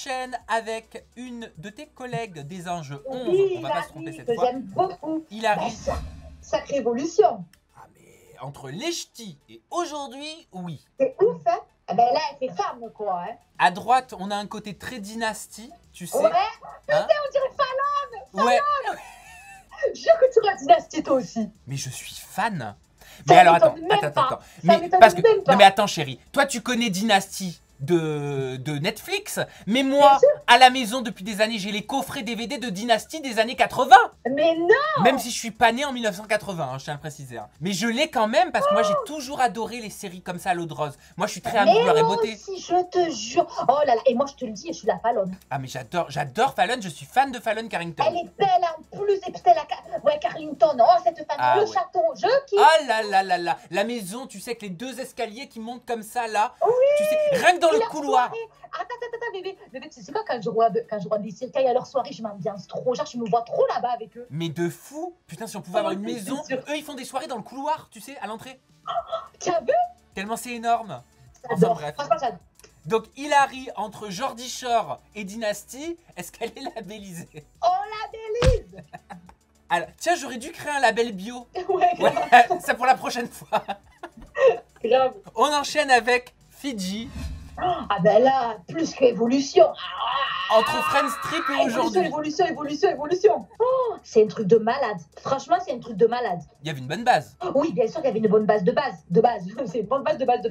enchaîne avec une de tes collègues des Anges 11. Oui, On va pas se tromper cette que fois. j'aime beaucoup. Hilary. Bah, sacrée évolution. Ah mais entre les ch'tis et aujourd'hui, oui. C'est ouf, hein. Ah ben là, elle fait femme, quoi. Hein. À droite, on a un côté très dynastie, tu sais. Ouais, Hein, on dirait Fallon. ouais. Je jure que tu la dynastie, toi aussi. Mais je suis fan. Ça Mais alors attends, m'étonne même attends. pas. Ça Mais m'étonne parce que même pas. non mais attends chérie, toi tu connais Dynasty de Netflix, mais Bien moi sûr. à la maison depuis des années, j'ai les coffrets DVD de Dynasty des années 80. Mais non. Même si je suis pas né en 1980, hein, je tiens à le préciser. Hein. Mais je l'ai quand même parce que moi j'ai toujours adoré les séries comme ça à l'eau de rose. Moi je suis très amour, gloire et moi beauté. aussi, je te jure. Oh là là, et moi je te le dis, je suis la Fallon. Ah mais j'adore Fallon, je suis fan de Fallon Carrington. Elle est belle en plus, et putain, ouais, Carrington. Oh, cette femme, Ah le ouais. château, je kiffe. Oh là là là là, la maison, tu sais, avec les deux escaliers qui montent comme ça là. Oui. Tu sais, rien que dans Et le leur couloir. soirée. Attends, bébé, tu sais quoi, quand je vois des cirques à leur soirée, je m'ambiance trop. Genre, je me vois trop là-bas avec eux. Mais de fou. Putain, si on pouvait avoir une c'est maison. sûr. Eux, ils font des soirées dans le couloir, tu sais, à l'entrée. Tu as vu? Tellement c'est énorme. Enfin J'adore. bref. Franchement, j'adore. Donc Hilary entre Geordie Shore et Dynasty, est-ce qu'elle est labellisée? Oh, la Bélise. Alors, tiens, j'aurais dû créer un label bio. Ouais, Ouais, grave. ça pour la prochaine fois. Grave. On enchaîne avec Fidji Ah ben là, plus qu'évolution. entre Friends Strip et aujourd'hui. Évolution. Oh, c'est un truc de malade. Franchement, c'est un truc de malade. Il y avait une bonne base. Oui, bien sûr, il y avait une bonne base de base. C'est une bonne base de base.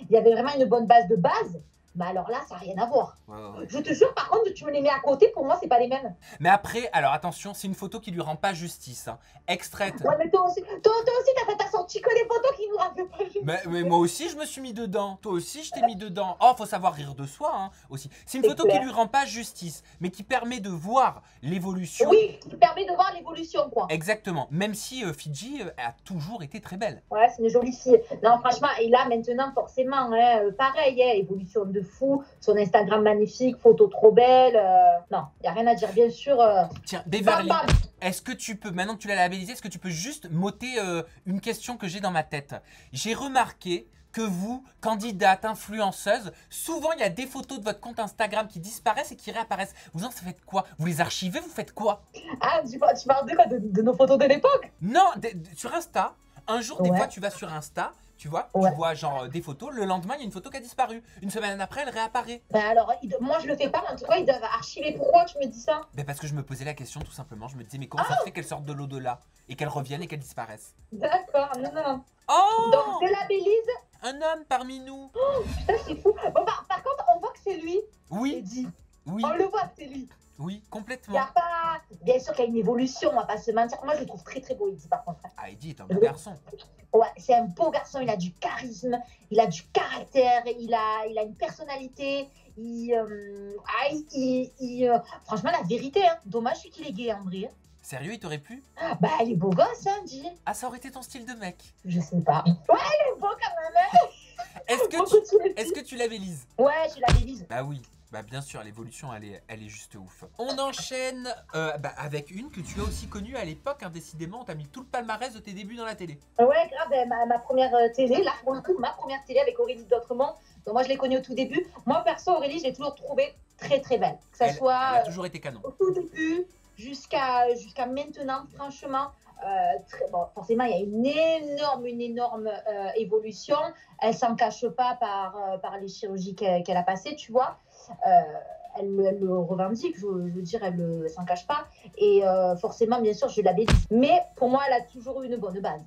Il y avait vraiment une bonne base de base. Mais alors là, ça n'a rien à voir. Ouais. Je te jure, par contre, tu me les mets à côté, pour moi, c'est pas les mêmes. Mais après, alors attention, c'est une photo qui lui rend pas justice. Hein. Extraite. Ouais, mais toi aussi, t'as sorti que des photos qui nous rappellent pas juste. Mais moi aussi, je me suis mis dedans. Toi aussi, je t'ai mis dedans. Oh, faut savoir rire de soi hein, aussi. C'est une C'est photo clair. qui lui rend pas justice, mais qui permet de voir l'évolution. Oui, qui permet de voir l'évolution, quoi. Exactement. Même si Fidji a toujours été très belle. Ouais, c'est une jolie fille. Non, franchement, et là, maintenant, forcément, hein, pareil, hein, évolution de fou. Son Instagram magnifique, photo trop belle. Non, il n'y a rien à dire, bien sûr. Tiens, Bam, Beverly, bam. est-ce que tu peux, maintenant que tu l'as labellisé, est-ce que tu peux juste m'ôter une question que j'ai dans ma tête? J'ai remarqué que vous, candidate, influenceuse, souvent il y a des photos de votre compte Instagram qui disparaissent et qui réapparaissent. Vous en faites quoi? Vous les archivez? Vous faites quoi? Ah, tu parles de quoi? De nos photos de l'époque? Non, sur Insta. Un jour, des Ouais. fois, tu vas sur Insta, tu vois, Ouais. tu vois genre des photos. Le lendemain, il y a une photo qui a disparu. Une semaine après, elle réapparaît. Ben alors, moi, je le fais pas, mais en tout cas, ils doivent archiver. Pourquoi tu me dis ça? Ben parce que je me posais la question tout simplement. Je me disais, mais comment ça se fait qu'elles sortent de l'au-delà et qu'elles reviennent et qu'elles disparaissent? D'accord, non. Oh, Donc, c'est la Bélise. un homme parmi nous. Putain, c'est fou. Bon, par contre, on voit que c'est lui. Oui, Eddie. oui, On le voit que c'est lui. oui, Il y complètement. a pas... Bien sûr qu'il y a une évolution, on va pas se mentir. Moi, je le trouve très très beau, Eddie, par contre. Ah, Eddie est un beau garçon. Ouais, c'est un beau garçon, il a du charisme, il a du caractère, il a une personnalité. Franchement, la vérité, hein, dommage celui qu'il est gay, en vrai. Sérieux, il t'aurait plu? Bah, il est beau gosse, hein, dis. Ah, ça aurait été ton style de mec. Je sais pas. Ouais, il est beau quand même, hein. Est-ce que tu labellises? Ouais, je la Bélise. Bah oui. Bah bien sûr, l'évolution, elle est juste ouf. On enchaîne avec une que tu as aussi connue à l'époque, hein, décidément. On t'a mis tout le palmarès de tes débuts dans la télé. Ouais, grave, ma première télé, là, pour le coup, ma première télé avec Aurélie d'Autremont. Donc moi, je l'ai connue au tout début. Moi, perso, Aurélie, je l'ai toujours trouvée très très belle. Que ça Elle soit a toujours été canon. au tout début jusqu'à maintenant, franchement. Bon, forcément, il y a une énorme évolution. Elle s'en cache pas par les chirurgies qu'elle a passées, tu vois. Elle le revendique, je veux dire, elle s'en cache pas. Et forcément, bien sûr, je la bêtise. Mais pour moi, elle a toujours eu une bonne base.